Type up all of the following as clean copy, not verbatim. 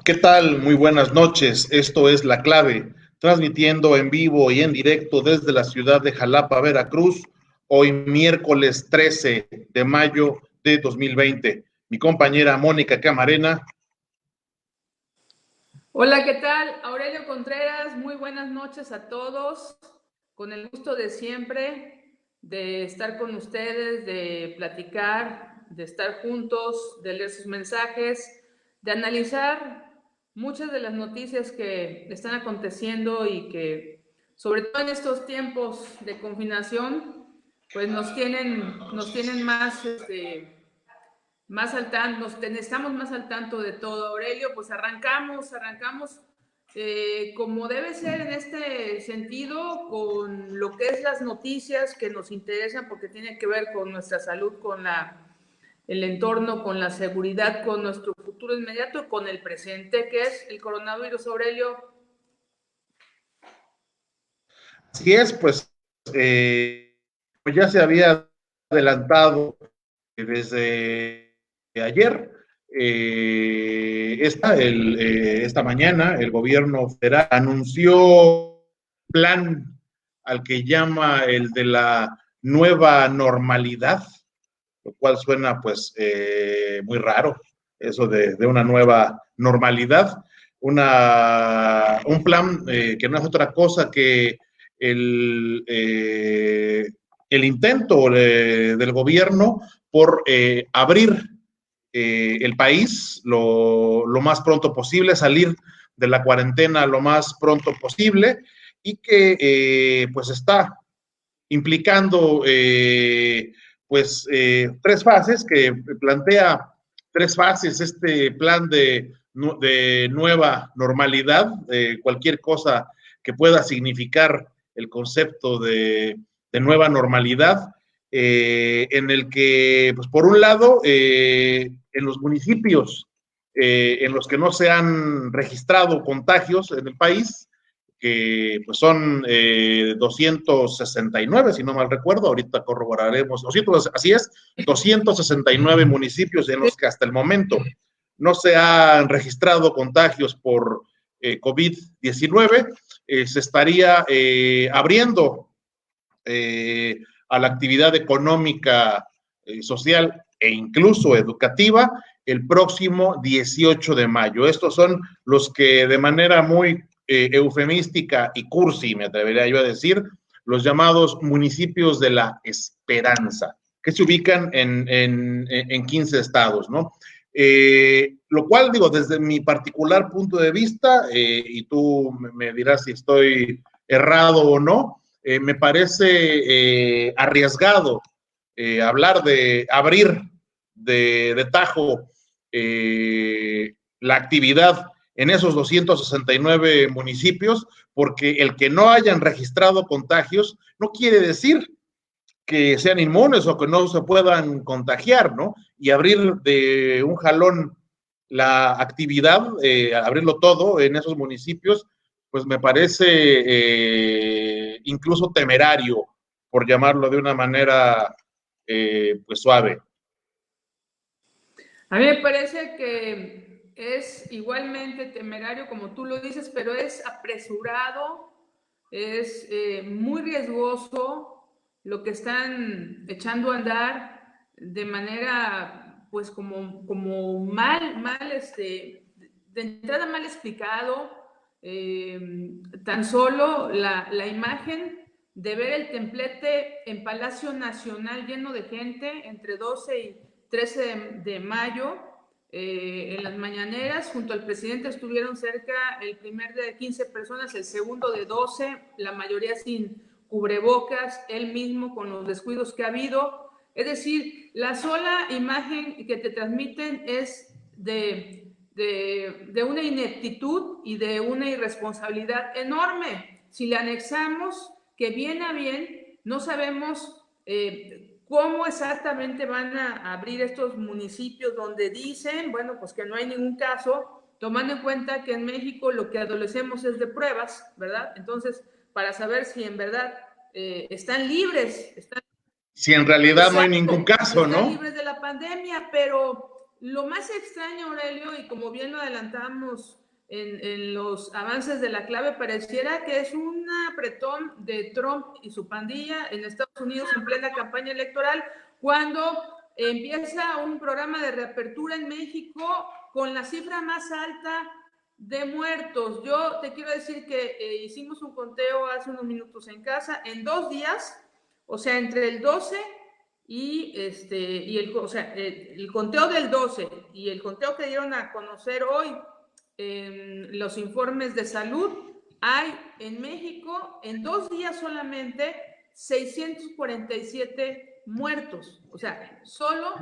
¿Qué tal? Muy buenas noches. Esto es La Clave, transmitiendo en vivo y en directo desde la ciudad de Jalapa, Veracruz, hoy miércoles 13 de mayo de 2020. Mi compañera Mónica Camarena. Hola, ¿qué tal? Aurelio Contreras, muy buenas noches a todos. Con el gusto de siempre de estar con ustedes, de platicar, de estar juntos, de leer sus mensajes, de analizar muchas de las noticias que están aconteciendo y que, sobre todo en estos tiempos de confinación, pues nos tienen más al tanto, estamos más al tanto de todo. Aurelio, pues arrancamos como debe ser en este sentido, con lo que es las noticias que nos interesan, porque tiene que ver con nuestra salud, con el entorno, con la seguridad, con nuestro futuro inmediato, con el presente, que es el coronavirus. Aurelio. Así es, pues ya se había adelantado desde ayer. Esta mañana el gobierno federal anunció plan al que llama el de la nueva normalidad, lo cual suena pues muy raro, eso de una nueva normalidad, un plan que no es otra cosa que el, eh, el intento del gobierno por abrir el país lo más pronto posible, salir de la cuarentena lo más pronto posible y que pues está implicando tres fases, que plantea tres fases este plan de nueva normalidad, cualquier cosa que pueda significar el concepto de nueva normalidad, en el que, pues por un lado, en los municipios en los que no se han registrado contagios en el país, que pues son 269, si no mal recuerdo, ahorita corroboraremos, 200, así es, 269 municipios en los que hasta el momento no se han registrado contagios por COVID-19, se estaría abriendo a la actividad económica, social e incluso educativa el próximo 18 de mayo. Estos son los que de manera muy eufemística y cursi, me atrevería yo a decir, los llamados municipios de la esperanza, que se ubican en 15 estados, ¿no? Lo cual, digo, desde mi particular punto de vista, y tú me dirás si estoy errado o no, me parece arriesgado hablar de abrir de tajo la actividad en esos 269 municipios, porque el que no hayan registrado contagios no quiere decir que sean inmunes o que no se puedan contagiar, ¿no? Y abrir de un jalón la actividad, abrirlo todo en esos municipios, pues me parece incluso temerario, por llamarlo de una manera pues suave. A mí me parece que es igualmente temerario, como tú lo dices, pero es apresurado, es muy riesgoso lo que están echando a andar de manera, pues como mal, de entrada mal explicado. Tan solo la imagen de ver el templete en Palacio Nacional lleno de gente entre 12 y 13 de mayo, en las mañaneras, junto al presidente estuvieron cerca, el primer de 15 personas, el segundo de 12, la mayoría sin cubrebocas, él mismo con los descuidos que ha habido. Es decir, la sola imagen que te transmiten es de una ineptitud y de una irresponsabilidad enorme. Si le anexamos que bien a bien no sabemos cómo exactamente van a abrir estos municipios donde dicen, bueno, pues que no hay ningún caso, tomando en cuenta que en México lo que adolecemos es de pruebas, ¿verdad? Entonces, para saber si en verdad están libres, Si en realidad no hay ningún exacto, si caso, están ¿no? libres de la pandemia, pero lo más extraño, Aurelio, y como bien lo adelantamos en los avances de la clave, pareciera que es un apretón de Trump y su pandilla en Estados Unidos en plena campaña electoral, cuando empieza un programa de reapertura en México con la cifra más alta de muertos. Yo te quiero decir que hicimos un conteo hace unos minutos en casa, en 2 días, o sea, entre el 12 el conteo del 12 y el conteo que dieron a conocer hoy en los informes de salud, hay en México en 2 días solamente 647 muertos, o sea, solo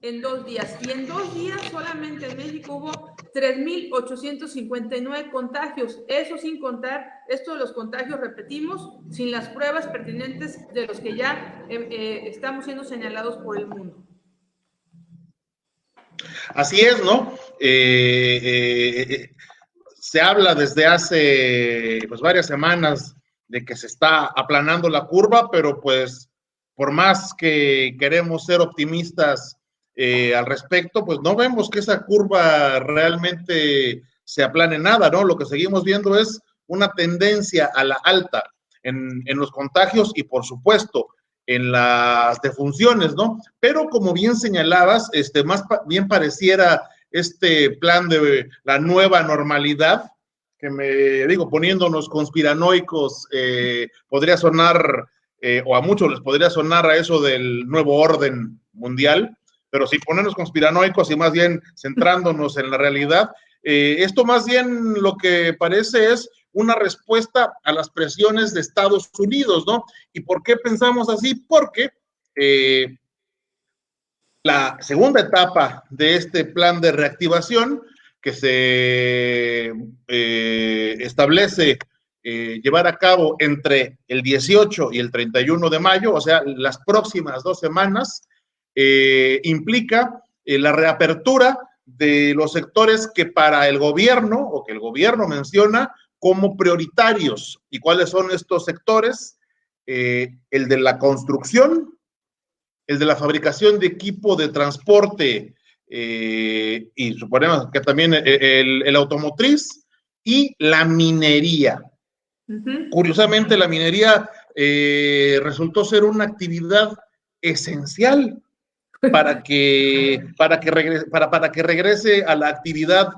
en 2 días. Y en 2 días solamente en México hubo 3,859 contagios. Eso sin contar, esto de los contagios, repetimos, sin las pruebas pertinentes de los que ya estamos siendo señalados por el mundo. Así es, ¿no? Se habla desde hace pues, varias semanas de que se está aplanando la curva, pero pues por más que queremos ser optimistas al respecto, pues no vemos que esa curva realmente se aplane nada, ¿no? Lo que seguimos viendo es una tendencia a la alta en los contagios y por supuesto en las defunciones, ¿no? Pero como bien señalabas, más bien pareciera este plan de la nueva normalidad, que me digo, poniéndonos conspiranoicos, podría sonar, o a muchos les podría sonar a eso del nuevo orden mundial, pero si ponernos conspiranoicos y más bien centrándonos en la realidad, esto más bien lo que parece es una respuesta a las presiones de Estados Unidos, ¿no? ¿Y por qué pensamos así? Porque la segunda etapa de este plan de reactivación que se establece llevar a cabo entre el 18 y el 31 de mayo, o sea, las próximas 2 semanas, implica la reapertura de los sectores que para el gobierno o que el gobierno menciona como prioritarios. ¿Y cuáles son estos sectores? El de la construcción, el de la fabricación de equipo de transporte y suponemos que también el automotriz y la minería. Curiosamente, la minería resultó ser una actividad esencial para que regrese a la actividad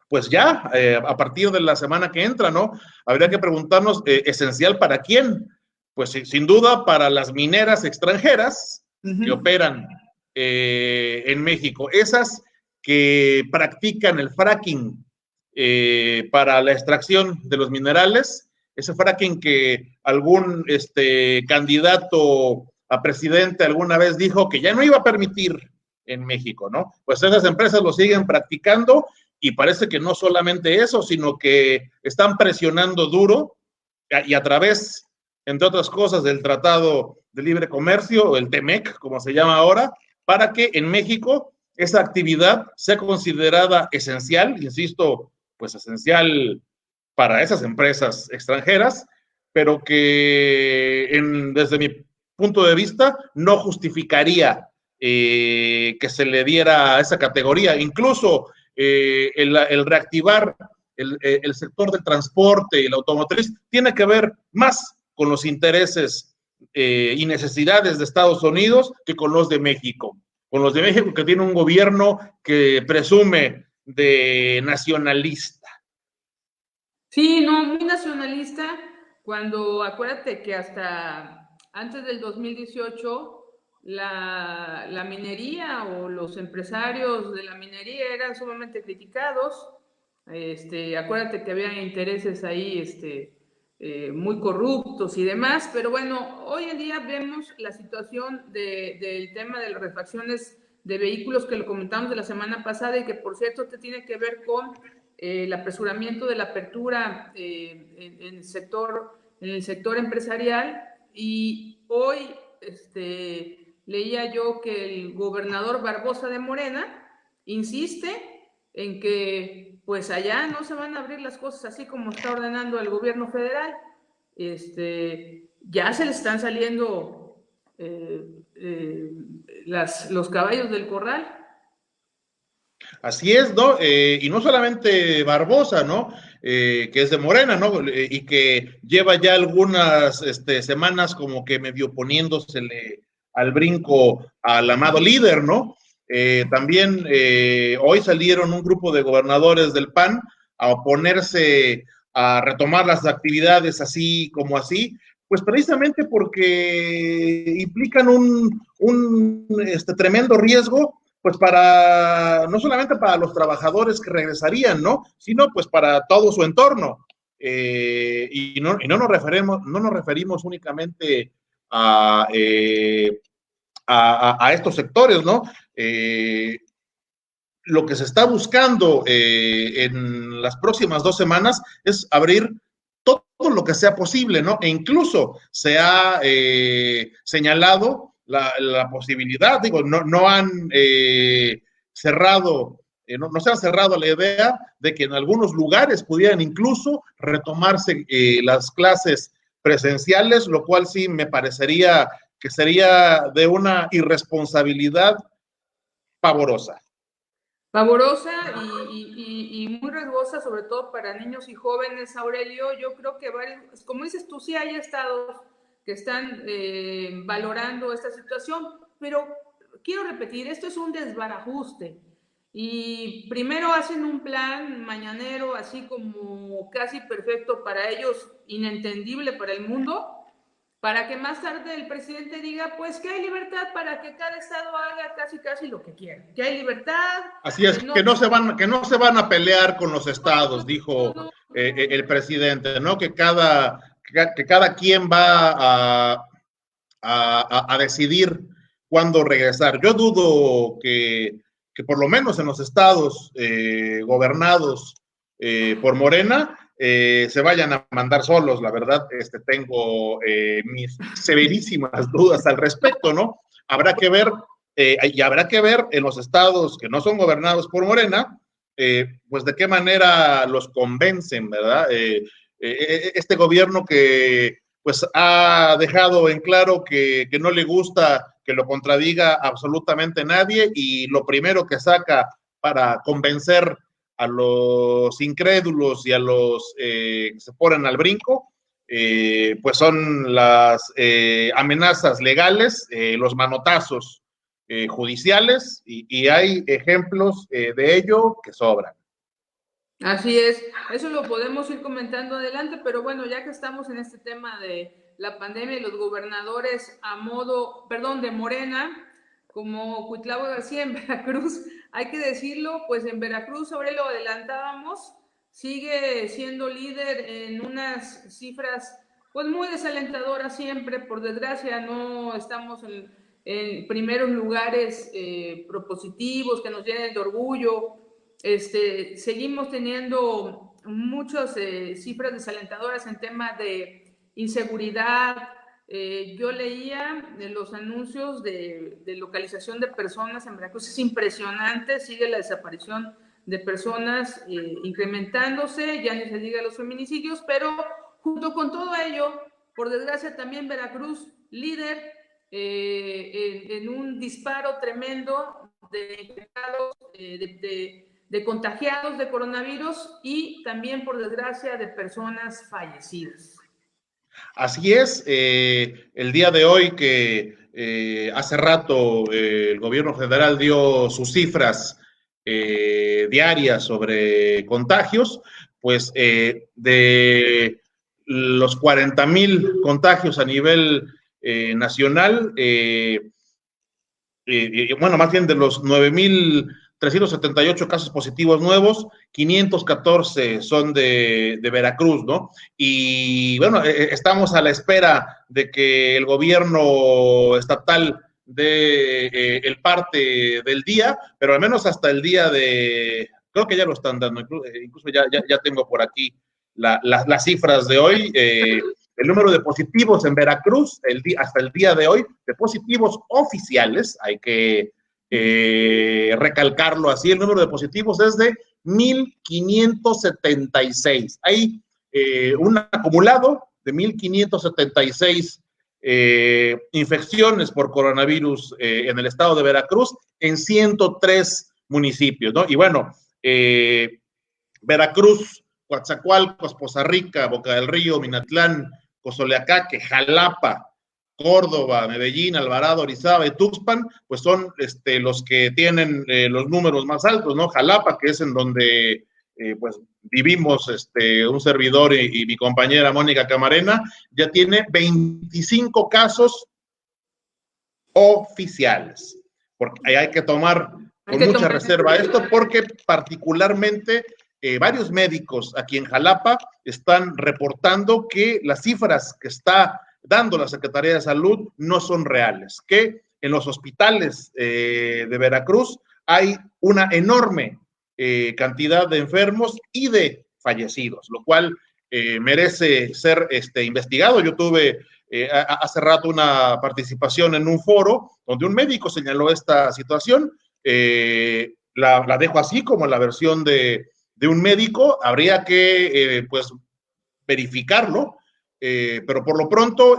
pues ya, a partir de la semana que entra, ¿no? Habría que preguntarnos, ¿esencial para quién? Pues sin duda para las mineras extranjeras que operan en México, esas que practican el fracking para la extracción de los minerales, ese fracking que algún candidato a presidente alguna vez dijo que ya no iba a permitir en México, ¿no? Pues esas empresas lo siguen practicando y parece que no solamente eso, sino que están presionando duro y a través, entre otras cosas, del Tratado de Libre Comercio, el TEMEC, como se llama ahora, para que en México esa actividad sea considerada esencial, insisto, pues esencial para esas empresas extranjeras, pero que desde mi punto de vista no justificaría que se le diera esa categoría. Incluso el reactivar el sector del transporte y la automotriz tiene que ver más con los intereses y necesidades de Estados Unidos que con los de México. Con los de México, que tiene un gobierno que presume de nacionalista. Sí, no, muy nacionalista, cuando acuérdate que hasta antes del 2018 la minería o los empresarios de la minería eran sumamente criticados. Acuérdate que había intereses ahí muy corruptos y demás, pero bueno, hoy en día vemos la situación del tema de las refacciones de vehículos que lo comentamos de la semana pasada y que por cierto te tiene que ver con el apresuramiento de la apertura en el sector empresarial. Y hoy leía yo que el gobernador Barbosa de Morena insiste en que pues allá no se van a abrir las cosas así como está ordenando el gobierno federal. Ya se le están saliendo los caballos del corral. Así es, ¿no? Y no solamente Barbosa, ¿no? Que es de Morena, ¿no? Y que lleva ya algunas semanas como que medio poniéndosele al brinco al amado líder, ¿no? También hoy salieron un grupo de gobernadores del PAN a oponerse a retomar las actividades así como así, pues precisamente porque implican un tremendo riesgo pues para, no solamente para los trabajadores que regresarían, ¿no? Sino pues para todo su entorno. Y no nos referimos únicamente a estos sectores, ¿no? Lo que se está buscando en las próximas 2 semanas es abrir todo lo que sea posible, ¿no? E incluso se ha señalado la posibilidad, digo, no han cerrado, no se ha cerrado la idea de que en algunos lugares pudieran incluso retomarse las clases presenciales, lo cual sí me parecería que sería de una irresponsabilidad pavorosa. Pavorosa y muy riesgosa, sobre todo para niños y jóvenes, Aurelio. Yo creo que varios, como dices tú, sí hay estados que están valorando esta situación, pero quiero repetir, esto es un desbarajuste. Y primero hacen un plan mañanero así como casi perfecto para ellos, inentendible para el mundo, para que más tarde el presidente diga, pues que hay libertad para que cada estado haga casi lo que quiera, que hay libertad. Así es, que no se van a pelear con los estados, dijo el presidente, ¿no? Que cada quien va a decidir cuándo regresar. Yo dudo que por lo menos en los estados gobernados por Morena, se vayan a mandar solos, la verdad, tengo mis severísimas dudas al respecto, ¿no? Habrá que ver, y habrá que ver en los estados que no son gobernados por Morena, pues de qué manera los convencen, ¿verdad? Este gobierno que pues ha dejado en claro que no le gusta que lo contradiga absolutamente nadie y lo primero que saca para convencer a los incrédulos y a los que se ponen al brinco, pues son las amenazas legales, los manotazos judiciales y hay ejemplos de ello que sobran. Así es, eso lo podemos ir comentando adelante, pero bueno, ya que estamos en este tema de la pandemia y los gobernadores de Morena, como Cuitlavo García en Veracruz, hay que decirlo, pues en Veracruz, sobre lo adelantábamos, sigue siendo líder en unas cifras pues muy desalentadoras siempre, por desgracia no estamos en primeros lugares propositivos que nos llenen de orgullo. Seguimos teniendo muchas cifras desalentadoras en temas de inseguridad. Yo leía los anuncios de localización de personas en Veracruz, es impresionante, sigue la desaparición de personas incrementándose, ya ni se diga los feminicidios, pero junto con todo ello, por desgracia también Veracruz, líder en un disparo tremendo de infectados, de contagiados de coronavirus y también, por desgracia, de personas fallecidas. Así es, el día de hoy que hace rato el gobierno federal dio sus cifras diarias sobre contagios, pues de los 40,000 contagios a nivel nacional, bueno, más bien de los 9,378 casos positivos nuevos, 514 son de Veracruz, ¿no? Y bueno, estamos a la espera de que el gobierno estatal dé el parte del día, pero al menos hasta el día de, creo que ya lo están dando, incluso ya tengo por aquí las cifras de hoy. El número de positivos en Veracruz hasta el día de hoy, de positivos oficiales, hay que recalcarlo así, el número de positivos es de 1,576. Hay un acumulado de 1,576 infecciones por coronavirus en el estado de Veracruz en 103 municipios, ¿no? Y bueno, Veracruz, Coatzacoalcos, Poza Rica, Boca del Río, Minatlán, Cozoleacaque, Jalapa, Córdoba, Medellín, Alvarado, Orizaba y Tuxpan, pues son los que tienen los números más altos, ¿no? Jalapa, que es en donde pues vivimos un servidor y mi compañera Mónica Camarena, ya tiene 25 casos oficiales, porque ahí hay que tomar con mucha reserva esto, porque particularmente varios médicos aquí en Jalapa están reportando que las cifras que está dando la Secretaría de Salud no son reales, que en los hospitales de Veracruz hay una enorme cantidad de enfermos y de fallecidos, lo cual merece ser investigado. Yo tuve hace rato una participación en un foro donde un médico señaló esta situación. La dejo así como la versión de un médico, habría que pues verificarlo, pero por lo pronto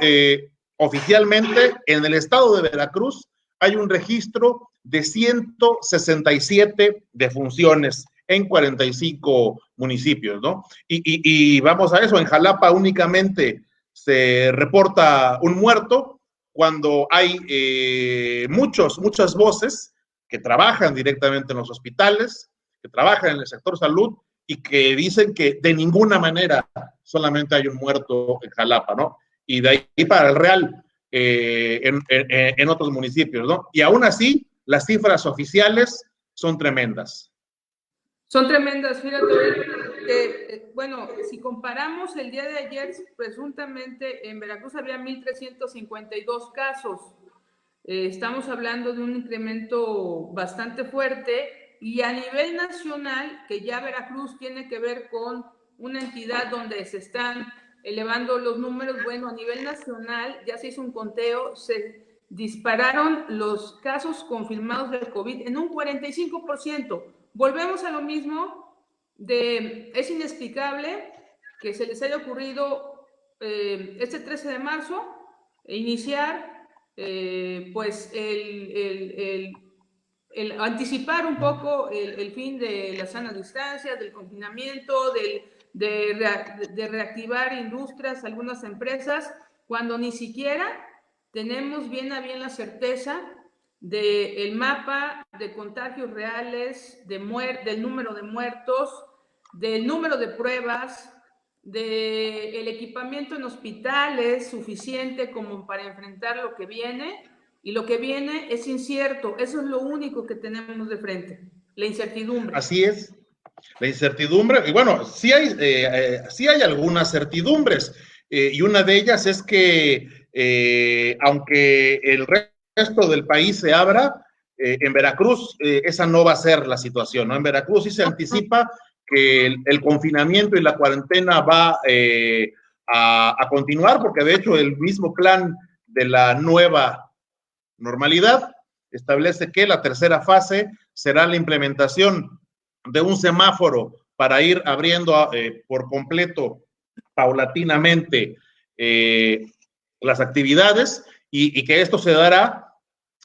oficialmente en el estado de Veracruz hay un registro de 167 defunciones en 45 municipios, ¿no? Y vamos a eso, en Jalapa únicamente se reporta un muerto cuando hay muchas voces que trabajan directamente en los hospitales, que trabajan en el sector salud y que dicen que de ninguna manera solamente hay un muerto en Jalapa, ¿no? Y de ahí para el Real, en otros municipios, ¿no? Y aún así, las cifras oficiales son tremendas. Son tremendas, fíjate, bueno, si comparamos el día de ayer, presuntamente en Veracruz había 1,352 casos. Estamos hablando de un incremento bastante fuerte y a nivel nacional, que ya Veracruz tiene que ver con una entidad donde se están elevando los números, bueno, a nivel nacional ya se hizo un conteo, se dispararon los casos confirmados del COVID en un 45%. Volvemos a lo mismo, es inexplicable que se les haya ocurrido este 13 de marzo iniciar pues el anticipar un poco el fin de la sana distancia, del confinamiento, de reactivar industrias, algunas empresas, cuando ni siquiera tenemos bien a bien la certeza del mapa de contagios reales, del número de muertos, del número de pruebas, del equipamiento en hospitales suficiente como para enfrentar lo que viene, y lo que viene es incierto. Eso es lo único que tenemos de frente, la incertidumbre. Así es, la incertidumbre, y bueno, sí hay algunas certidumbres, y una de ellas es que aunque el resto del país se abra, en Veracruz esa no va a ser la situación, ¿no? En Veracruz sí se anticipa que el confinamiento y la cuarentena va a continuar, porque de hecho el mismo plan de la nueva normalidad establece que la tercera fase será la implementación de un semáforo para ir abriendo por completo, paulatinamente, las actividades y que esto se dará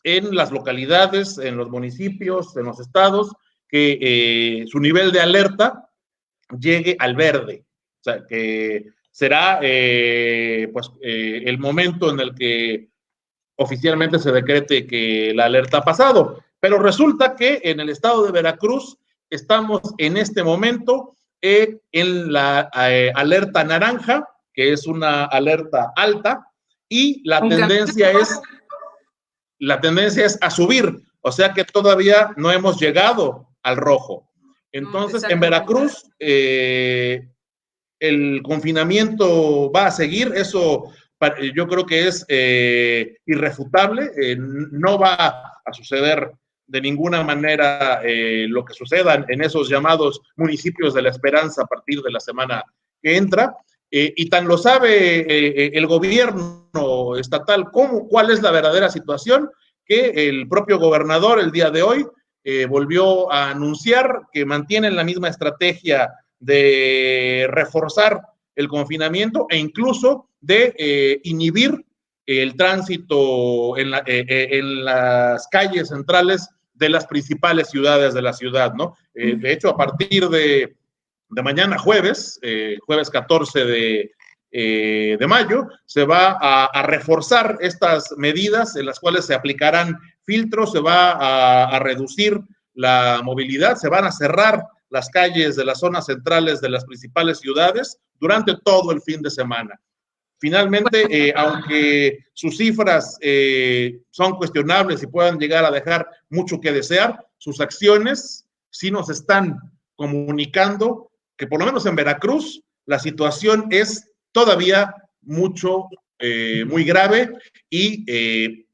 en las localidades, en los municipios, en los estados, que su nivel de alerta llegue al verde. O sea, que será el momento en el que oficialmente se decrete que la alerta ha pasado. Pero resulta que en el estado de Veracruz estamos en este momento en la alerta naranja, que es una alerta alta, y la tendencia es a subir, o sea que todavía no hemos llegado al rojo. Entonces, en Veracruz, el confinamiento va a seguir, eso yo creo que es irrefutable, no va a suceder de ninguna manera lo que suceda en esos llamados municipios de la esperanza a partir de la semana que entra, y tan lo sabe el gobierno estatal cuál es la verdadera situación, que el propio gobernador el día de hoy volvió a anunciar que mantienen la misma estrategia de reforzar el confinamiento e incluso de inhibir el tránsito en las calles centrales de las principales ciudades de la ciudad, ¿no? De hecho, a partir de mañana jueves, jueves 14 de mayo, se va a reforzar estas medidas en las cuales se aplicarán filtros, se va a reducir la movilidad, se van a cerrar las calles de las zonas centrales de las principales ciudades durante todo el fin de semana. Finalmente, aunque sus cifras son cuestionables y puedan llegar a dejar mucho que desear, sus acciones sí nos están comunicando que por lo menos en Veracruz la situación es todavía muy grave y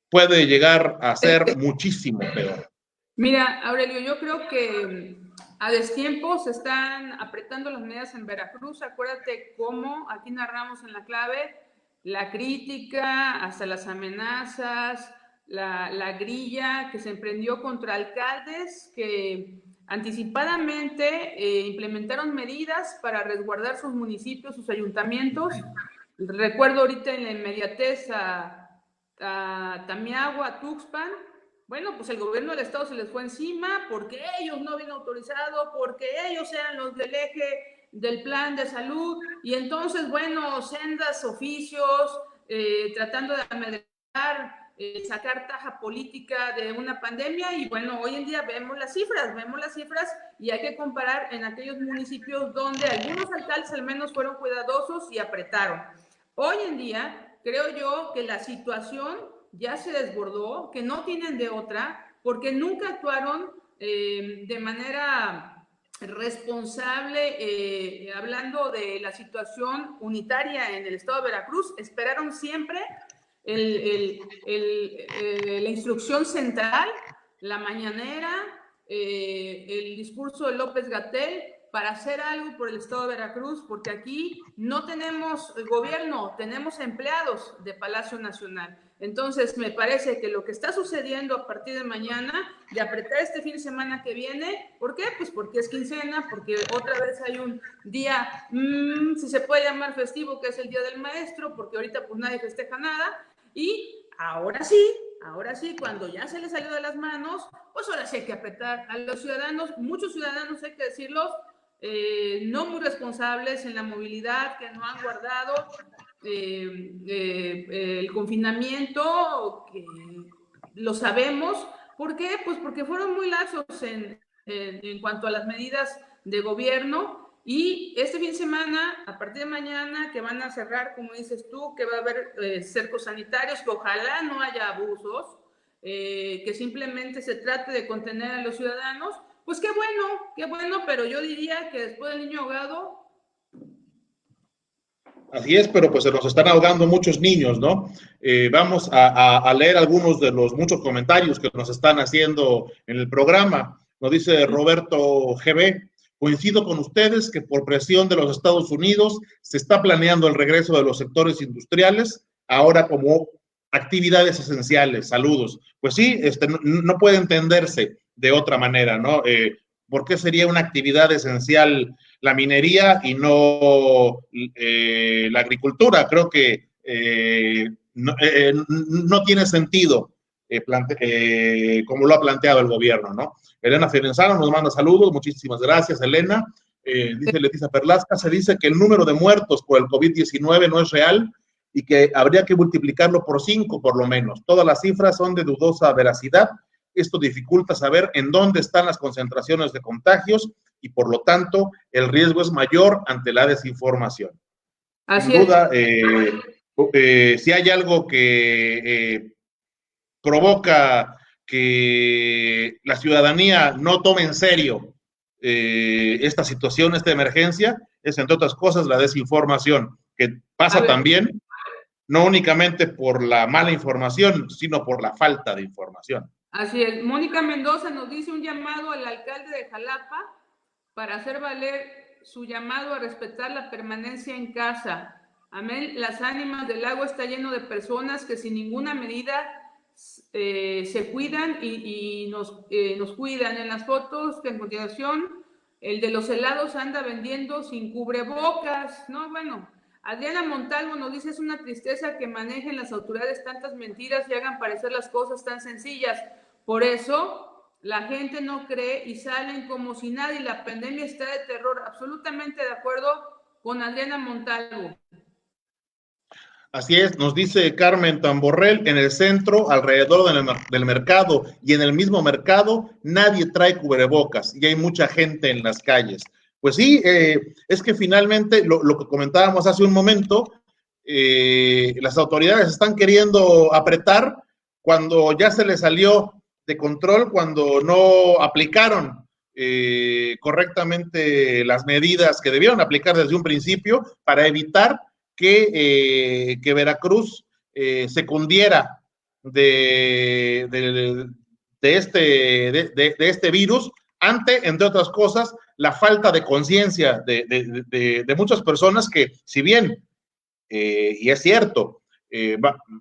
puede llegar a ser muchísimo peor. Mira, Aurelio, yo creo que a destiempo se están apretando las medidas en Veracruz. Acuérdate cómo aquí narramos en La Clave la crítica, hasta las amenazas, la grilla que se emprendió contra alcaldes que anticipadamente implementaron medidas para resguardar sus municipios, sus ayuntamientos. Recuerdo ahorita en la inmediatez a Tamiagua, a Tuxpan. Bueno, pues el gobierno del estado se les fue encima porque ellos no habían autorizado, porque ellos eran los del eje del plan de salud, y entonces, bueno, sendas oficios tratando de amedrentar, sacar taja política de una pandemia. Y bueno, hoy en día vemos las cifras, y hay que comparar en aquellos municipios donde algunos alcaldes al menos fueron cuidadosos y apretaron. Hoy en día, creo yo que la situación ya se desbordó, que no tienen de otra, porque nunca actuaron de manera responsable, hablando de la situación unitaria en el estado de Veracruz. Esperaron siempre la instrucción central, la mañanera, el discurso de López-Gatell para hacer algo por el estado de Veracruz, porque aquí no tenemos gobierno, tenemos empleados de Palacio Nacional. Entonces, me parece que lo que está sucediendo a partir de mañana, de apretar este fin de semana que viene, ¿por qué? Pues porque es quincena, porque otra vez hay un día, si se puede llamar festivo, que es el Día del Maestro, porque ahorita pues nadie festeja nada, y ahora sí, cuando ya se les salió de las manos, pues ahora sí hay que apretar a los ciudadanos, muchos ciudadanos, hay que decirlos, no muy responsables en la movilidad, que no han guardado el confinamiento, que lo sabemos. ¿Por qué? Pues porque fueron muy laxos en cuanto a las medidas de gobierno. Y este fin de semana, a partir de mañana, que van a cerrar, como dices tú, que va a haber cercos sanitarios, que ojalá no haya abusos, que simplemente se trate de contener a los ciudadanos, pues qué bueno, pero yo diría que después del niño ahogado. Así es, pero pues se nos están ahogando muchos niños, ¿no? Vamos a leer algunos de los muchos comentarios que nos están haciendo en el programa. Nos dice Roberto GB: coincido con ustedes que por presión de los Estados Unidos se está planeando el regreso de los sectores industriales ahora como actividades esenciales. Saludos. Pues sí, no puede entenderse de otra manera, ¿no? ¿Por qué sería una actividad esencial la minería y no la agricultura? Creo que no tiene sentido como lo ha planteado el gobierno, ¿no? Elena Fiorenzano nos manda saludos, muchísimas gracias, Elena. Dice Leticia Perlasca, se dice que el número de muertos por el COVID-19 no es real y que habría que multiplicarlo por 5 por lo menos. Todas las cifras son de dudosa veracidad. Esto dificulta saber en dónde están las concentraciones de contagios y por lo tanto el riesgo es mayor ante la desinformación. Sin duda, si hay algo que provoca que la ciudadanía no tome en serio esta situación, esta emergencia, es entre otras cosas la desinformación, que pasa también no únicamente por la mala información, sino por la falta de información. Así es. Mónica Mendoza nos dice un llamado al alcalde de Jalapa para hacer valer su llamado a respetar la permanencia en casa. Amén. Las ánimas del lago está lleno de personas que sin ninguna medida se cuidan y nos cuidan. En las fotos que en continuación, el de los helados anda vendiendo sin cubrebocas, ¿no? Bueno, Adriana Montalvo nos dice, es una tristeza que manejen las autoridades tantas mentiras y hagan parecer las cosas tan sencillas. Por eso la gente no cree y salen como si nada y la pandemia está de terror. Absolutamente de acuerdo con Adriana Montalvo. Así es, nos dice Carmen Tamborrell, en el centro, alrededor del mercado y en el mismo mercado, nadie trae cubrebocas y hay mucha gente en las calles. Pues sí, es que finalmente lo que comentábamos hace un momento, las autoridades están queriendo apretar cuando ya se les salió de control, cuando no aplicaron correctamente las medidas que debieron aplicar desde un principio para evitar que Veracruz se cundiera de este virus ante, entre otras cosas, la falta de conciencia de muchas personas que, si bien, y es cierto,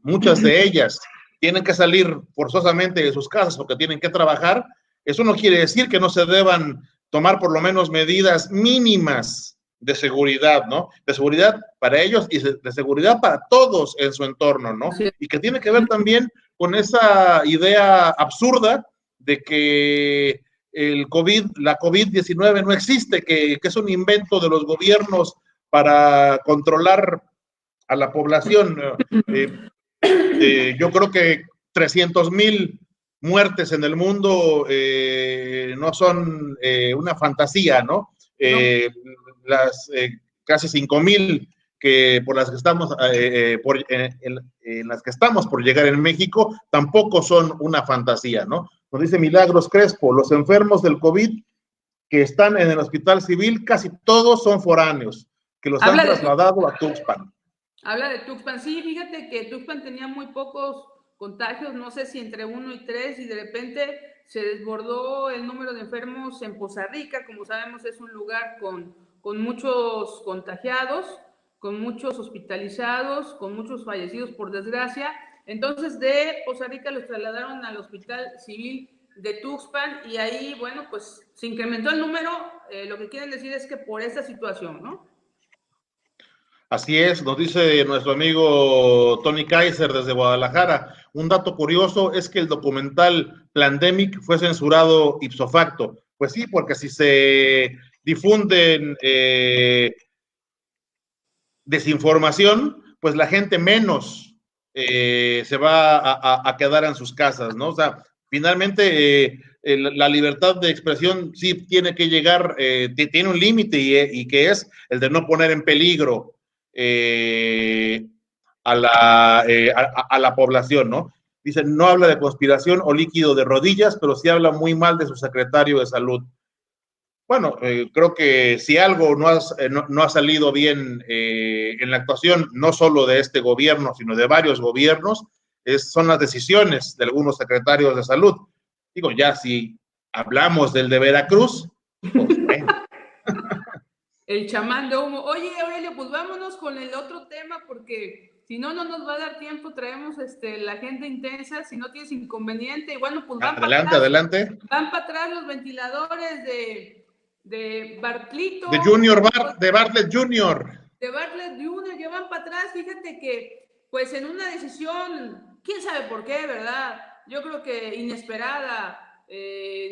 muchas de ellas tienen que salir forzosamente de sus casas porque tienen que trabajar, eso no quiere decir que no se deban tomar por lo menos medidas mínimas de seguridad, ¿no? De seguridad para ellos y de seguridad para todos en su entorno, ¿no? Sí. Y que tiene que ver también con esa idea absurda de que la COVID-19 no existe, que es un invento de los gobiernos para controlar a la población. Yo creo que 300,000 muertes en el mundo no son una fantasía, ¿no? Las casi 5,000 que por las que estamos en las que estamos por llegar en México tampoco son una fantasía, ¿no? Nos dice Milagros Crespo, los enfermos del COVID que están en el hospital civil casi todos son foráneos, que los han trasladado a Tuxpan. Habla de Tuxpan, sí, fíjate que Tuxpan tenía muy pocos contagios, no sé si entre 1 y 3, y de repente se desbordó el número de enfermos en Poza Rica. Como sabemos, es un lugar con muchos contagiados, con muchos hospitalizados, con muchos fallecidos, por desgracia. Entonces, de Poza Rica los trasladaron al Hospital Civil de Tuxpan y ahí, bueno, pues se incrementó el número. Lo que quieren decir es que por esta situación, ¿no? Así es, nos dice nuestro amigo Tony Kaiser desde Guadalajara. Un dato curioso es que el documental Plandemic fue censurado ipso facto. Pues sí, porque si se difunden desinformación, pues la gente menos se va a quedar en sus casas, ¿no? O sea, finalmente la libertad de expresión sí tiene que llegar, tiene un límite y que es el de no poner en peligro a la población, ¿no? Dice, no habla de conspiración o líquido de rodillas, pero sí habla muy mal de su secretario de salud. Bueno, creo que si algo no ha salido bien en la actuación, no solo de este gobierno, sino de varios gobiernos, son las decisiones de algunos secretarios de salud. Digo, ya si hablamos del de Veracruz, pues bueno. El chamán de humo. Oye, Aurelio, pues vámonos con el otro tema porque si no, no nos va a dar tiempo. Traemos la agenda intensa, si no tienes inconveniente. Y bueno, pues van adelante, para atrás, adelante. Van para atrás los ventiladores de Bartlito. De Bartlett Jr. De Bartlett Jr. ya van para atrás. Fíjate que, pues en una decisión, quién sabe por qué, ¿verdad? Yo creo que inesperada,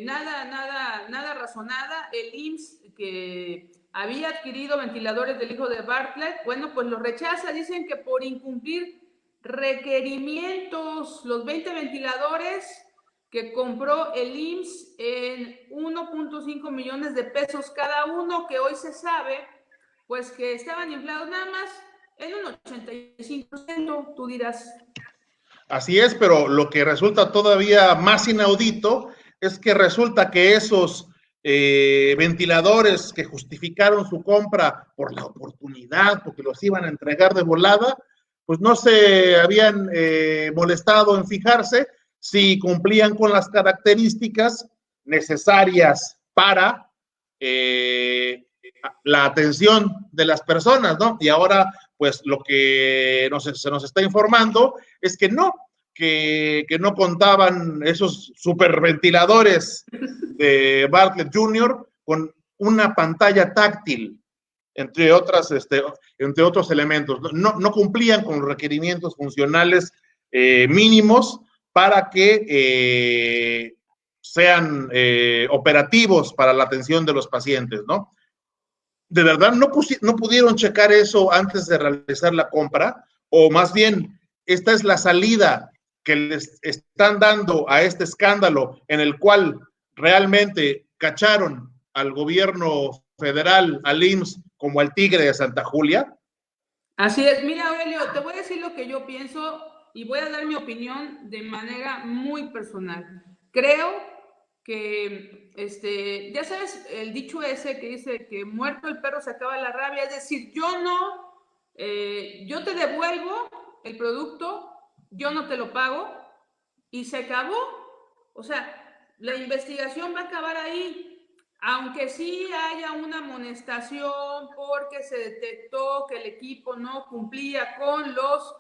nada razonada, el IMSS que había adquirido ventiladores del hijo de Bartlett, bueno, pues los rechaza, dicen que por incumplir requerimientos, los 20 ventiladores que compró el IMSS en 1.5 millones de pesos cada uno, que hoy se sabe, pues que estaban inflados nada más en un 85%, tú dirás. Así es, pero lo que resulta todavía más inaudito es que resulta que esos ventiladores que justificaron su compra por la oportunidad, porque los iban a entregar de volada, pues no se habían molestado en fijarse si cumplían con las características necesarias para la atención de las personas, ¿no? Y ahora, pues lo que se nos está informando es que no contaban esos superventiladores de Bartlett Jr. con una pantalla táctil entre otros elementos. No cumplían con los requerimientos funcionales mínimos para que sean operativos para la atención de los pacientes, ¿no? ¿De verdad no pudieron checar eso antes de realizar la compra? O más bien, esta es la salida que les están dando a este escándalo en el cual realmente cacharon al gobierno federal, al IMSS, como al tigre de Santa Julia. Así es. Mira, Aurelio, te voy a decir lo que yo pienso y voy a dar mi opinión de manera muy personal. Creo que, ya sabes, el dicho ese que dice que muerto el perro se acaba la rabia, es decir, yo te devuelvo el producto, yo no te lo pago y se acabó. O sea, la investigación va a acabar ahí. Aunque sí haya una amonestación porque se detectó que el equipo no cumplía con los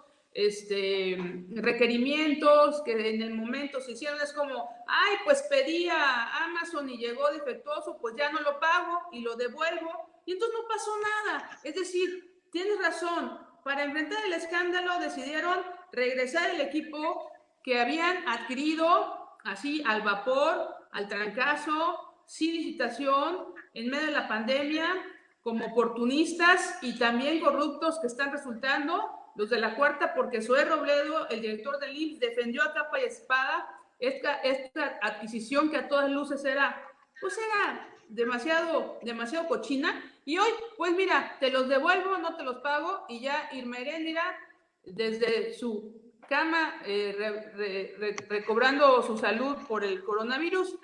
requerimientos que en el momento se hicieron, es como, ay, pues pedí a Amazon y llegó defectuoso, pues ya no lo pago y lo devuelvo, y entonces no pasó nada. Es decir, tienes razón, para enfrentar el escándalo decidieron regresar el equipo que habían adquirido así al vapor, al trancazo, sin licitación, en medio de la pandemia, como oportunistas y también corruptos que están resultando los de la cuarta, porque Zoé Robledo, el director del IMSS, defendió a capa y espada esta adquisición que a todas luces era demasiado cochina, y hoy, pues mira, te los devuelvo, no te los pago, y ya Irma Heréndira, desde su cama, recobrando su salud por el coronavirus,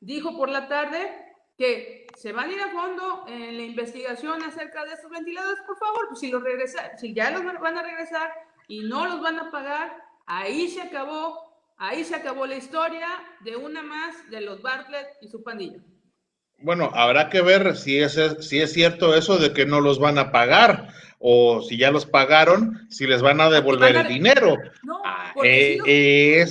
dijo por la tarde que se van a ir a fondo en la investigación acerca de estos ventiladores. Por favor, pues si ya los van a regresar y no los van a pagar, ahí se acabó la historia de una más de los Bartlett y su pandilla. Bueno, habrá que ver si es cierto eso de que no los van a pagar, o si ya los pagaron, si les van a devolver el dinero. No, porque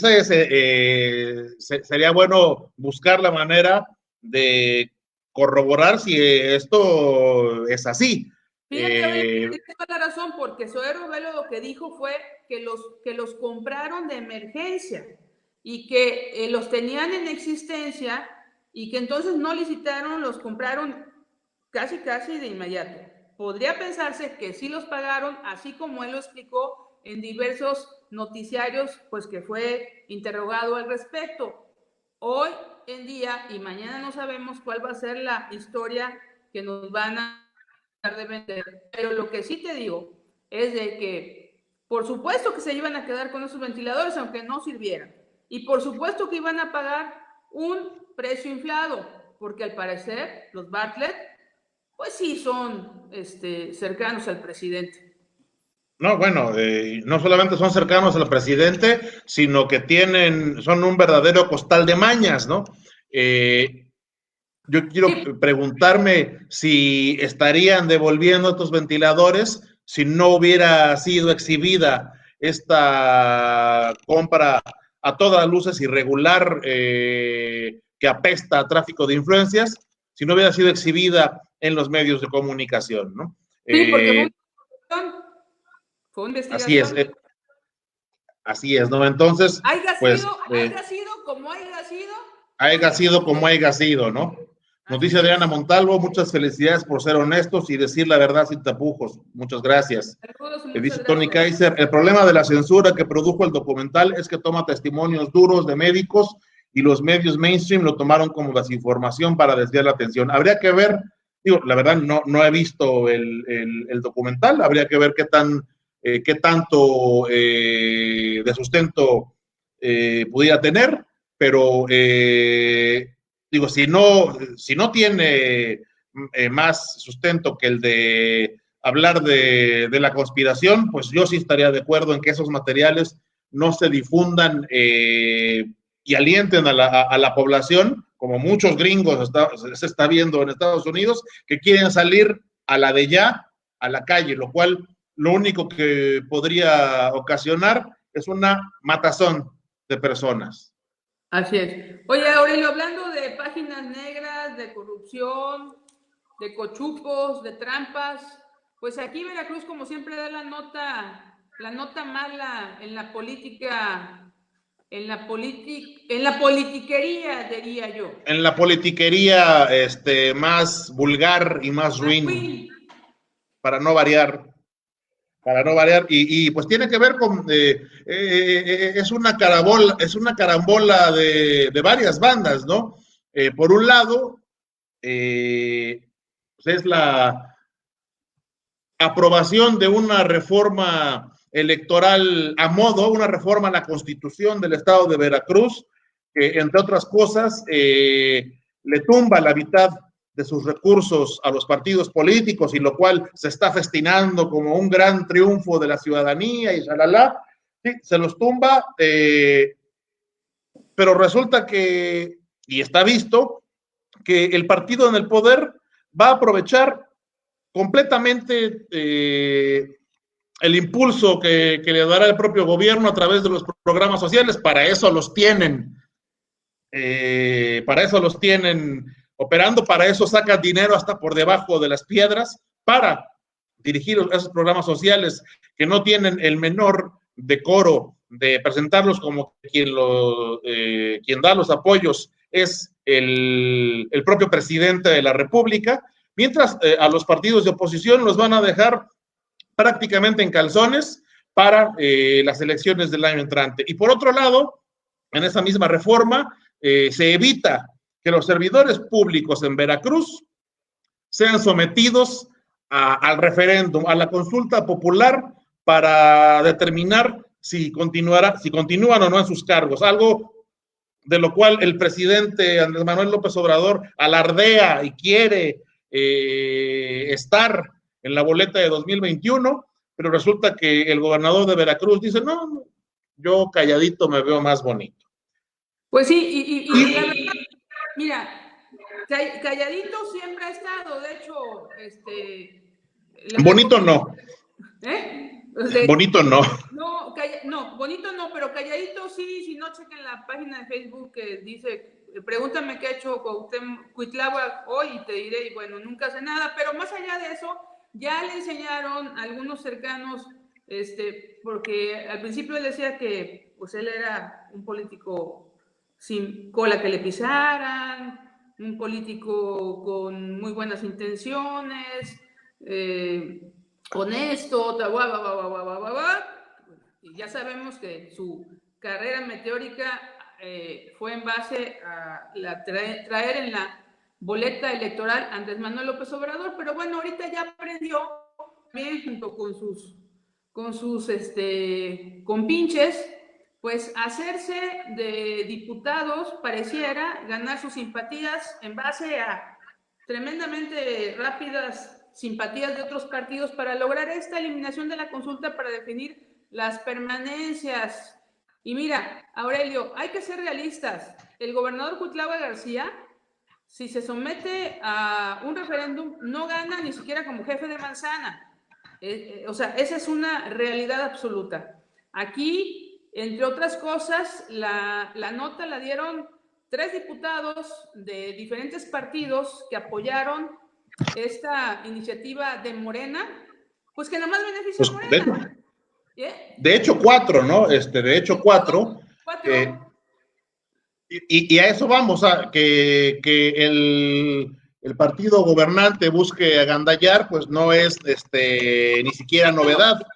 sería bueno buscar la manera de corroborar si esto es así. Fíjate, tienes toda la razón, porque Zoé Robledo lo que dijo fue que los compraron de emergencia y que los tenían en existencia y que entonces no licitaron, los compraron casi de inmediato. Podría pensarse que sí los pagaron, así como él lo explicó en diversos noticiarios, pues que fue interrogado al respecto. Hoy en día y mañana no sabemos cuál va a ser la historia que nos van a dar de vender, pero lo que sí te digo es de que por supuesto que se iban a quedar con esos ventiladores aunque no sirvieran, y por supuesto que iban a pagar un precio inflado, porque al parecer los Bartlett pues sí son cercanos al presidente. No, bueno, no solamente son cercanos al presidente, sino que son un verdadero costal de mañas, ¿no? Yo quiero preguntarme si estarían devolviendo estos ventiladores si no hubiera sido exhibida esta compra a todas luces irregular, que apesta a tráfico de influencias, si no hubiera sido exhibida en los medios de comunicación, ¿no? Sí, porque fue investigación. Así es, ¿no? Entonces, haya pues, sido como haya sido. haya sido como haya sido, ¿no? Nos dice Adriana Montalvo, muchas felicidades por ser honestos y decir la verdad sin tapujos. Muchas gracias. Dice Tony Kaiser, el problema de la censura que produjo el documental es que toma testimonios duros de médicos y los medios mainstream lo tomaron como desinformación para desviar la atención. Habría que ver, digo, la verdad no he visto el documental, habría que ver qué tanto de sustento pudiera tener, pero digo, si no tiene más sustento que el de hablar de la conspiración, pues yo sí estaría de acuerdo en que esos materiales no se difundan y alienten a la población, como muchos gringos se está viendo en Estados Unidos, que quieren salir a la de ya, a la calle, lo cual lo único que podría ocasionar es una matazón de personas. Así es. Oye, Aurelio, hablando de páginas negras, de corrupción, de cochupos, de trampas. Pues aquí Veracruz, como siempre, da la nota mala en la política, en la politiquería, diría yo. En la politiquería más vulgar y más ruin, para no variar. Para no variar, pues tiene que ver con, es una carambola de varias bandas, ¿no? Por un lado, pues es la aprobación de una reforma electoral a modo, una reforma a la Constitución del Estado de Veracruz, que entre otras cosas le tumba la mitad de sus recursos a los partidos políticos, y lo cual se está festinando como un gran triunfo de la ciudadanía y shalala, sí, se los tumba, pero resulta que, y está visto, que el partido en el poder va a aprovechar completamente el impulso que le dará el propio gobierno a través de los programas sociales. Para eso los tienen operando, para eso sacan dinero hasta por debajo de las piedras para dirigir esos programas sociales que no tienen el menor decoro de presentarlos como quien da los apoyos es el propio presidente de la República, mientras a los partidos de oposición los van a dejar prácticamente en calzones para las elecciones del año entrante. Y por otro lado, en esa misma reforma, se evita que los servidores públicos en Veracruz sean sometidos al referéndum, a la consulta popular para determinar si continúan o no en sus cargos, algo de lo cual el presidente Andrés Manuel López Obrador alardea y quiere estar en la boleta de 2021, pero resulta que el gobernador de Veracruz dice, no, yo calladito me veo más bonito. Pues sí, y la verdad, mira, calladito siempre ha estado, de hecho, bonito no. Bonito no. No, bonito no, pero calladito sí, si no chequen la página de Facebook que dice, pregúntame qué ha hecho Cuitláhuac hoy y te diré, y bueno, nunca hace nada, pero más allá de eso, ya le enseñaron a algunos cercanos, porque al principio él decía que pues él era un político sin cola que le pisaran, un político con muy buenas intenciones, honesto, y ya sabemos que su carrera meteórica fue en base a traer en la boleta electoral a Andrés Manuel López Obrador, pero bueno, ahorita ya aprendió también junto con sus compinches, pues hacerse de diputados, pareciera ganar sus simpatías en base a tremendamente rápidas simpatías de otros partidos para lograr esta eliminación de la consulta para definir las permanencias. Y mira, Aurelio, hay que ser realistas. El gobernador Cuitláhuac García, si se somete a un referéndum, no gana ni siquiera como jefe de manzana. O sea, esa es una realidad absoluta. Aquí, entre otras cosas, la nota la dieron 3 diputados de diferentes partidos que apoyaron esta iniciativa de Morena, pues que nomás beneficia a Morena. De hecho, 4, ¿no? De hecho, 4. Y a eso vamos, que el partido gobernante busque agandallar, pues no es ni siquiera novedad,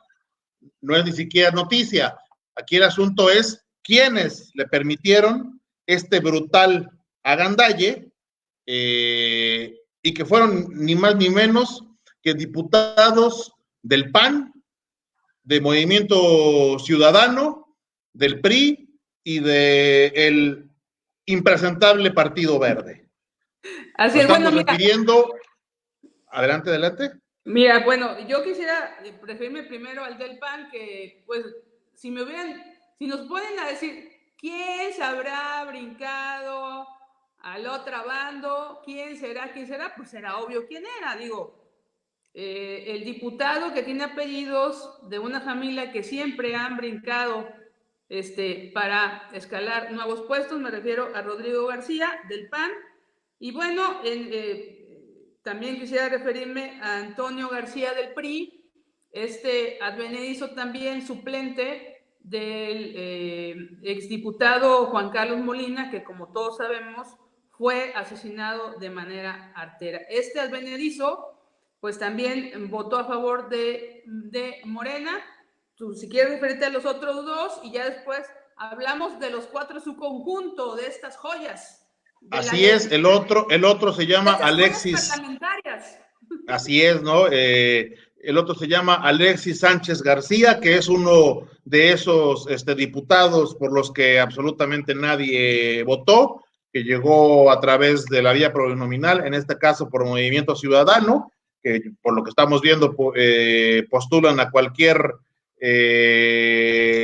no es ni siquiera noticia. Aquí el asunto es quiénes le permitieron este brutal agandalle, y que fueron ni más ni menos que diputados del PAN, de Movimiento Ciudadano, del PRI y del impresentable Partido Verde. Así es, bueno, refiriendo. Adelante, adelante. Mira, bueno, yo quisiera referirme primero al del PAN, que pues si nos ponen a decir quién se habrá brincado al otro bando, quién será, pues será obvio quién era, digo. El diputado que tiene apellidos de una familia que siempre han brincado para escalar nuevos puestos, me refiero a Rodrigo García del PAN, y bueno, también quisiera referirme a Antonio García del PRI, este advenedizo también suplente del exdiputado Juan Carlos Molina, que como todos sabemos fue asesinado de manera artera. Este advenedizo pues también votó a favor de Morena. Tú, si quieres referirte a los otros dos, y ya después hablamos de los cuatro su conjunto, de estas joyas. Así es, el otro se llama Alexis. Parlamentarias. Así es, ¿no? El otro se llama Alexis Sánchez García, que es uno de esos diputados por los que absolutamente nadie votó, que llegó a través de la vía plurinominal, en este caso por Movimiento Ciudadano, que por lo que estamos viendo postulan a cualquier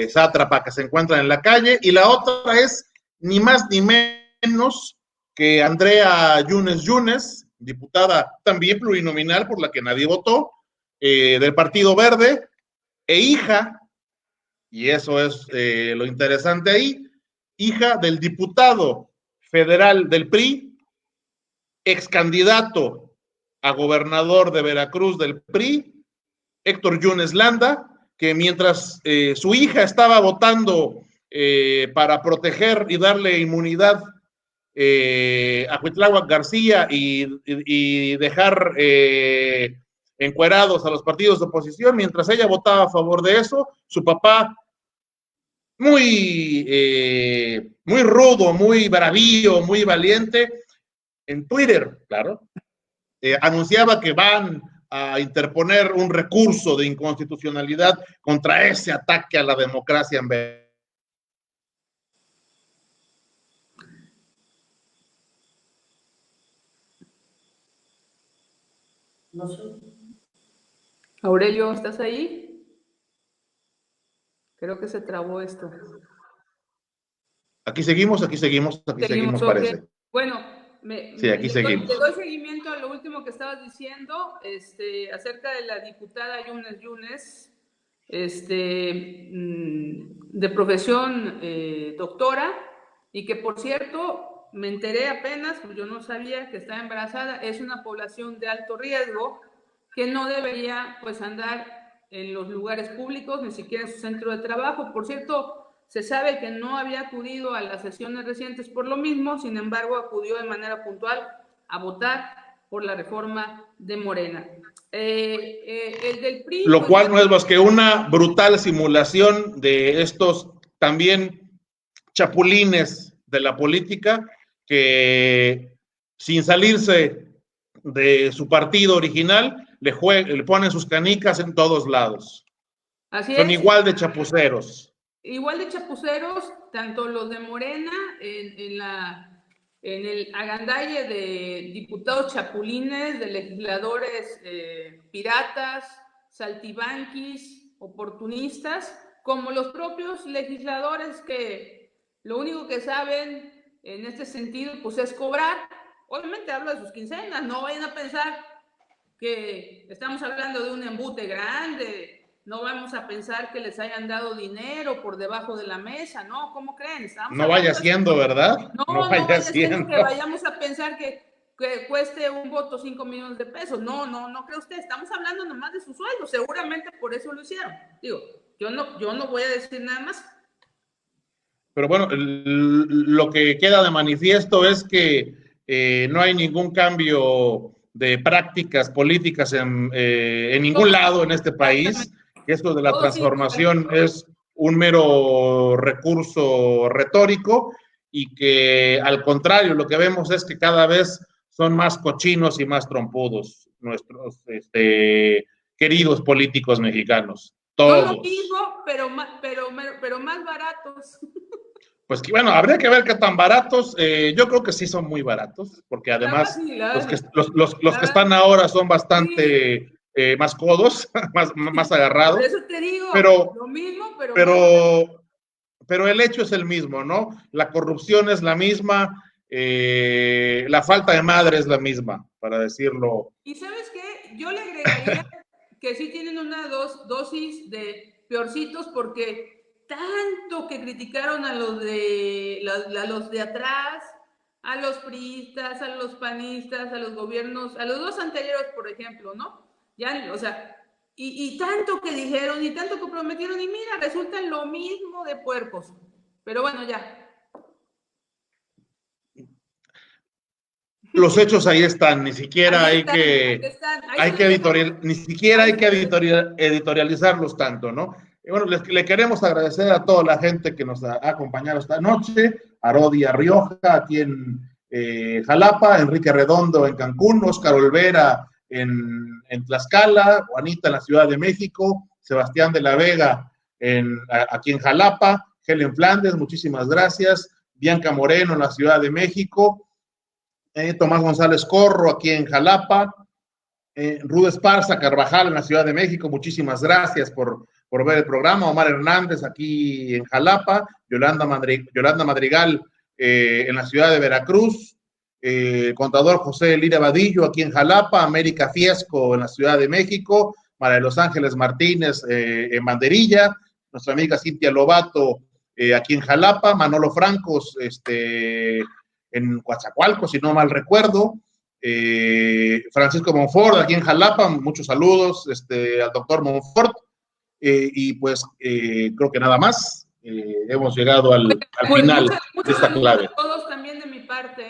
sátrapa que se encuentra en la calle, y la otra es ni más ni menos que Andrea Yunes, diputada también plurinominal por la que nadie votó, del Partido Verde, e hija, y eso es lo interesante ahí, hija del diputado federal del PRI, ex candidato a gobernador de Veracruz del PRI, Héctor Yunes Landa, que mientras su hija estaba votando para proteger y darle inmunidad a Cuitláhuac García y dejar encuerados a los partidos de oposición, mientras ella votaba a favor de eso, su papá, muy rudo, muy bravío, muy valiente, en Twitter, claro, anunciaba que van a interponer un recurso de inconstitucionalidad contra ese ataque a la democracia en Veracruz. No sé. Aurelio, ¿estás ahí? Creo que se trabó esto. Aquí seguimos, parece. Bueno, sí, aquí seguimos. Te doy seguimiento a lo último que estabas diciendo acerca de la diputada Yunes, de profesión doctora, y que por cierto me enteré apenas, pues yo no sabía que estaba embarazada. Es una población de alto riesgo que no debería pues andar en los lugares públicos, ni siquiera en su centro de trabajo. Por cierto, se sabe que no había acudido a las sesiones recientes por lo mismo, sin embargo acudió de manera puntual a votar por la reforma de Morena. El del PRI, lo cual no es más que una brutal simulación de estos también chapulines de la política que sin salirse de su partido original le ponen sus canicas en todos lados. Así Son es. igual de chapuceros. Igual de chapuceros, tanto los de Morena en el agandalle de diputados chapulines, de legisladores piratas, saltibanquis, oportunistas, como los propios legisladores que lo único que saben en este sentido pues es cobrar. Obviamente hablo de sus quincenas, no vayan a pensar que estamos hablando de un embute grande. No vamos a pensar que les hayan dado dinero por debajo de la mesa, ¿no? ¿Cómo creen? No vaya siendo, ¿verdad? No vaya siendo que vayamos a pensar que cueste un voto 5 millones de pesos. No cree usted. Estamos hablando nomás de su sueldo. Seguramente por eso lo hicieron. Digo, yo no voy a decir nada más. Pero bueno, lo que queda de manifiesto es que no hay ningún cambio de prácticas políticas en ningún lado en este país, que esto de la transformación es un mero recurso retórico y que al contrario lo que vemos es que cada vez son más cochinos y más trompudos nuestros queridos políticos mexicanos. Todos. No lo mismo, pero más baratos. Pues que bueno, habría que ver qué tan baratos. Yo creo que sí son muy baratos, porque además los que están ahora son bastante más codos, más agarrados. Por eso te digo, pero, lo mismo, pero el hecho es el mismo, ¿no? La corrupción es la misma, la falta de madre es la misma, para decirlo. Y ¿sabes qué? Yo le agregaría que sí tienen una dosis de peorcitos, porque tanto que criticaron a los de atrás, a los priistas, a los panistas, a los gobiernos, a los dos anteriores, por ejemplo, ¿no? Ya, o sea, y tanto que dijeron y tanto que prometieron y mira, resultan lo mismo de puercos. Pero bueno, ya. Los hechos ahí están, ni siquiera Ahí están, ahí están, ahí se los dejamos. ni siquiera Ahí hay se que los dejamos. editorializarlos tanto, ¿no? Y bueno, le queremos agradecer a toda la gente que nos ha acompañado esta noche, a Rodi Rioja, aquí en Jalapa, Enrique Redondo en Cancún, Óscar Olvera en Tlaxcala, Juanita en la Ciudad de México, Sebastián de la Vega aquí en Jalapa, Helen Flandes, muchísimas gracias, Bianca Moreno en la Ciudad de México, Tomás González Corro aquí en Jalapa, Rude Esparza Carvajal en la Ciudad de México, muchísimas gracias por ver el programa, Omar Hernández aquí en Jalapa, Yolanda Madrigal en la ciudad de Veracruz, contador José Lira Vadillo aquí en Jalapa, América Fiesco en la Ciudad de México, María de los Ángeles Martínez en Banderilla, nuestra amiga Cintia Lobato aquí en Jalapa, Manolo Francos en Coatzacoalcos, si no mal recuerdo, Francisco Monfort, aquí en Jalapa, muchos saludos al doctor Monfort, y pues creo que nada más, hemos llegado al Pues final de muchos esta saludos clave. a todos también de mi parte,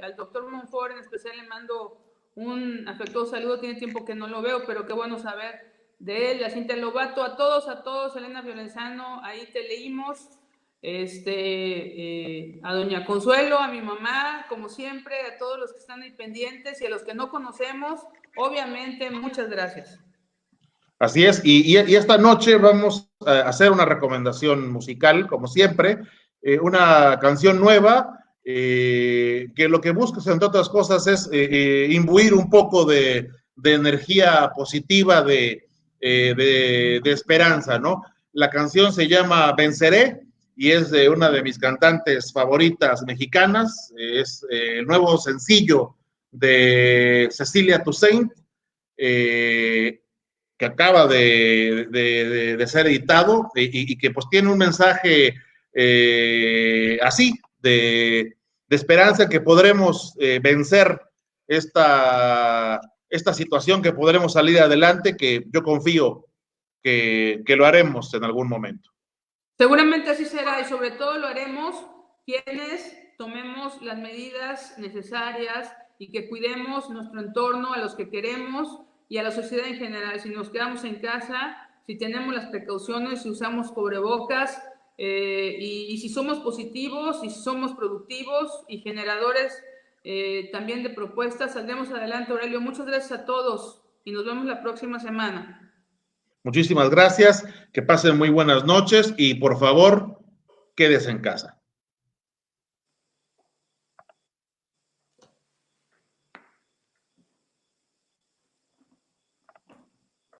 al doctor Monfort en especial le mando un afectuoso saludo, tiene tiempo que no lo veo, pero qué bueno saber de él, a Cintia Lobato, a todos, Elena Violenzano, ahí te leímos, a doña Consuelo, a mi mamá, como siempre, a todos los que están ahí pendientes y a los que no conocemos, obviamente, muchas gracias. Así es, y esta noche vamos a hacer una recomendación musical, como siempre, una canción nueva, que lo que busca, entre otras cosas, es imbuir un poco de energía positiva, de esperanza, ¿no? La canción se llama Venceré y es de una de mis cantantes favoritas mexicanas, es el nuevo sencillo de Cecilia Toussaint, que acaba de ser editado y que pues tiene un mensaje así de esperanza que podremos vencer esta situación, que podremos salir adelante, que yo confío que lo haremos en algún momento. Seguramente así será y sobre todo lo haremos quienes tomemos las medidas necesarias y que cuidemos nuestro entorno, a los que queremos y a la sociedad en general. Si nos quedamos en casa, si tenemos las precauciones, si usamos cubrebocas y si somos positivos, y si somos productivos y generadores también de propuestas, saldremos adelante. Aurelio, muchas gracias a todos y nos vemos la próxima semana. Muchísimas gracias, que pasen muy buenas noches y por favor, quédese en casa.